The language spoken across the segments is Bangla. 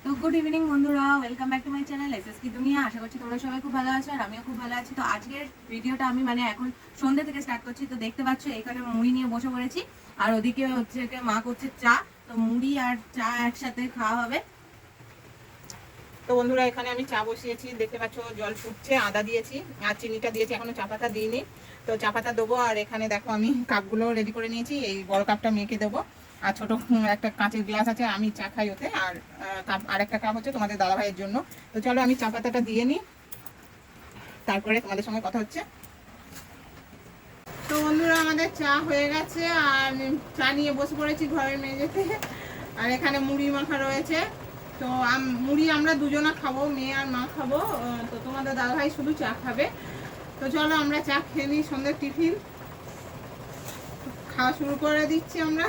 তো গুড ইভিনিং বন্ধুরা, welcome back to my channel এসএসকি দুনিয়া। আশা করছি তোমরা সবাই খুব ভালো আছো আর আমিও খুব ভালো আছি। তো আজকের ভিডিওটা আমি এখন সন্ধ্যে থেকে স্টার্ট করছি। তো দেখতে পাচ্ছ এখানে মুড়ি নিয়ে বসে পড়েছি আর ওদিকে হচ্ছে মা করছে চা। তো মুড়ি আর চা একসাথে খাওয়া হবে। তো বন্ধুরা এখানে আমি চা বসিয়েছি, দেখতে পাচ্ছ জল ফুটছে, আদা দিয়েছি আর চিনিটা দিয়েছি, এখনো চা পাতা দিইনি। তো চা পাতা দেবো। আর এখানে দেখো আমি কাপগুলো রেডি করে নিয়েছি, এই বড় কাপটা মেয়েকে দেবো আর ছোট একটা কাঁচের গ্লাস আছে, আমি চা খাই ওতে। আর কাপ আর একটা কাপ হচ্ছে তোমাদের দাদা ভাইয়ের জন্য। তো চলো আমি চা পাতাটা দিয়ে নিই, তারপরে তোমাদের সঙ্গে কথা হচ্ছে। তো বন্ধুরা আমাদের চা হয়ে গেছে আর চা নিয়ে বসে পড়েছি ঘরের মেঝেতে। আর এখানে মুড়ি মাখা রয়েছে। তো মুড়ি আমরা দুজনা খাবো, মেয়ে আর মা খাবো। তো তোমাদের দাদাভাই শুধু চা খাবে। তো চলো আমরা চা খেয়ে নিই, সন্ধ্যের টিফিন খাওয়া শুরু করে দিচ্ছি আমরা।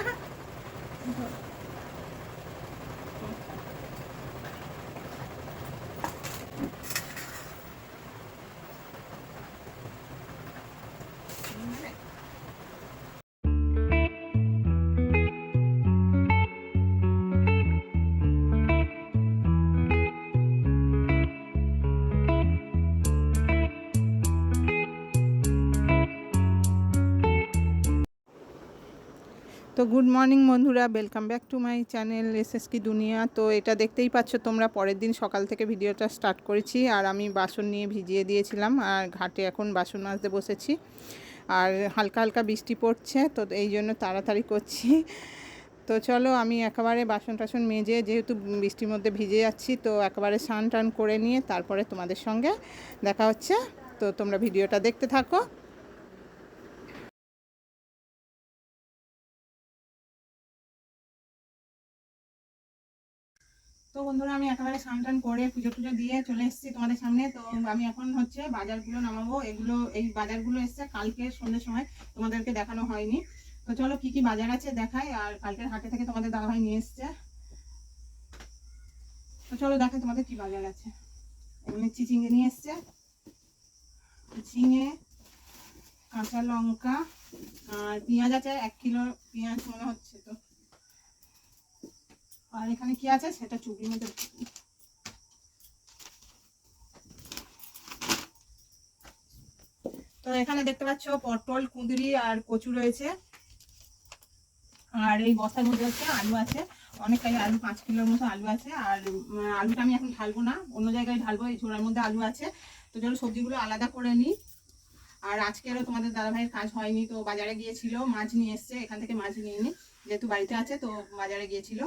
তো গুড মর্নিং বন্ধুরা, welcome back to my channel এসএসকি দুনিয়া। তো এটা দেখতেই পাচ্ছ তোমরা, পরের দিন সকাল থেকে ভিডিওটা স্টার্ট করেছি। আর আমি বাসন নিয়ে ভিজিয়ে দিয়েছিলাম আর ঘাটে এখন বাসন মাজতে বসেছি। আর হালকা হালকা বৃষ্টি পড়ছে, তো এই জন্য তাড়াতাড়ি করছি। তো চলো আমি একেবারে বাসন টাসন মেজে, যেহেতু বৃষ্টির মধ্যে ভিজে যাচ্ছি, তো একেবারে স্নান টান করে নিয়ে তারপরে তোমাদের সঙ্গে দেখা হচ্ছে। তো তোমরা ভিডিওটা দেখতে থাকো। তো বন্ধুরা আমি একেবারে স্নান টান করে পুজো টুজো দিয়ে চলে এসেছি তোমাদের সামনে। তো আমি এখন হচ্ছে বাজারগুলো নামাবো। এই বাজারগুলো এসছে কালকে সন্ধ্যের সময়, তোমাদেরকে দেখানো হয়নি। তো চলো কি কি বাজার আছে দেখাই। আর কালকের হাটে থেকে তোমাদের দাদাভাই নিয়ে এসছে। তো চলো দেখাই তোমাদের কি বাজার আছে। এমনি চিচিঙ্গে নিয়ে এসছে, ঝিঙে, কাঁচা লঙ্কা আর পেঁয়াজ আছে 1 কিলো পেঁয়াজ মনে হচ্ছে। তো আর এখানে কি আছে সেটা চুবির মধ্যে। তো এখানে দেখতে পাচ্ছ পটল, কুঁদরি আর কচু রয়েছে। আর এই বস্তার মধ্যে হচ্ছে আলু আছে, অনেকটাই আলু, 5 কিলোর মতো আলু আছে। আর আলুটা আমি এখন ঢালবো না, অন্য জায়গায় ঢালবো। এই ঝোড়ার মধ্যে আলু আছে। তো চলো সবজিগুলো আলাদা করে নিই। আর আজকেরও তোমাদের দাদাভাইয়ের কাজ হয়নি, তো বাজারে গিয়েছিল, মাছ নিয়ে এসছে। এখান থেকে মাছ নিয়ে নি, যেহেতু বাড়িতে আছে তো বাজারে গিয়েছিল।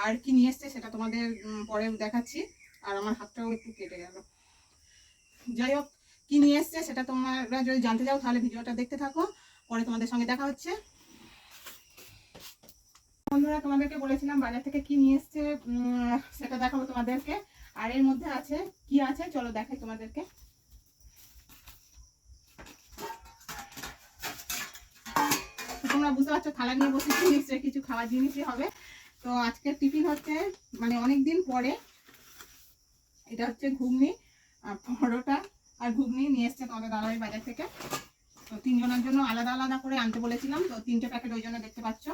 আর কি নিয়ে এসছে সেটা তোমাদের পরে দেখাচ্ছি। আর আমার হাতটাও একটু কেটে গেল। যাই হোক, কি নিয়ে এসছে সেটা তোমরা যদি জানতে চাও তাহলে ভিডিওটা দেখতে থাকো, পরে তোমাদের সঙ্গে দেখা হচ্ছে। বন্ধুরা তোমাদেরকে বলেছিলাম বাজার থেকে কি নিয়ে এসছে সেটা দেখাবো তোমাদেরকে। আর এর মধ্যে আছে কি আছে চলো দেখাই তোমাদেরকে। তোমরা বুঝতে পারছো থালা নিয়ে বসেছি, নিশ্চয়ই কিছু খাওয়ার জিনিসই হবে। তো আজকের টিফিন হচ্ছে অনেকদিন পরে, এটা হচ্ছে ঘুগনি, পরোটা আর ঘুগনি নিয়ে এসছে তোমাদের দাদাভাই বাজার থেকে। তো 3 জনের জন্য আলাদা আলাদা করে আনতে বলেছিলাম, তো 3টে প্যাকেট ওই জন্য দেখতে পাচ্ছ।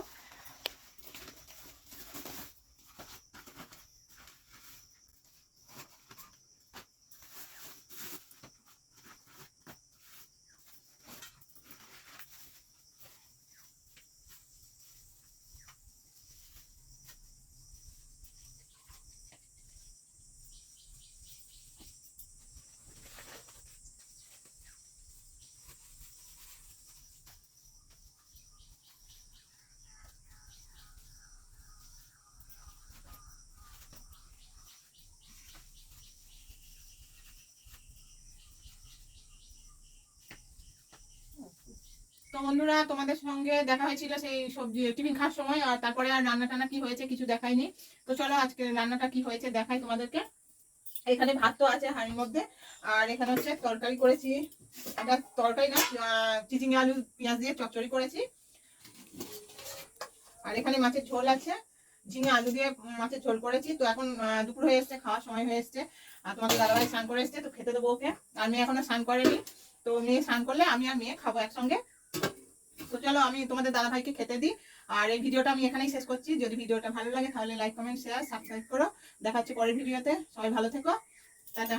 তো বন্ধুরা তোমাদের সঙ্গে দেখা হয়েছিল সেই সবজি টিফিন খাওয়ার সময়, আর তারপরে আর রান্না টান্না কি হয়েছে কিছু দেখাইনি। তো চলো আজকে রান্নাটা কি হয়েছে দেখাই তোমাদেরকে। এখানে ভাত তো আছে হাঁড়ির মধ্যে, আর এখানে হচ্ছে তরকারি করেছি। এটা তরকারি না, চিচিঙ্গে আলু পেঁয়াজ দিয়ে চচ্চড়ি করেছি। আর এখানে মাছের ঝোল আছে, ঝিঙে আলু দিয়ে মাছের ঝোল করেছি। তো এখন দুপুর হয়ে এসছে, খাওয়ার সময় হয়ে এসছে। আর তোমাদের দাদাভাই স্নান করে এসছে, তো খেতে দেবো ওকে। আর মেয়ে এখনো স্নান করেনি, তো মেয়ে স্নান করলে আমি আর মেয়ে খাবো একসঙ্গে। তো চলো আমি তোমাদের দাদাভাইকে খেতে দিই, আর এই ভিডিওটা আমি এখানেই শেষ করছি। যদি ভিডিওটা ভালো লাগে তাহলে লাইক কমেন্ট শেয়ার সাবস্ক্রাইব করো। দেখা হচ্ছে পরের ভিডিওতে। সবাই ভালো থেকো, টাটা।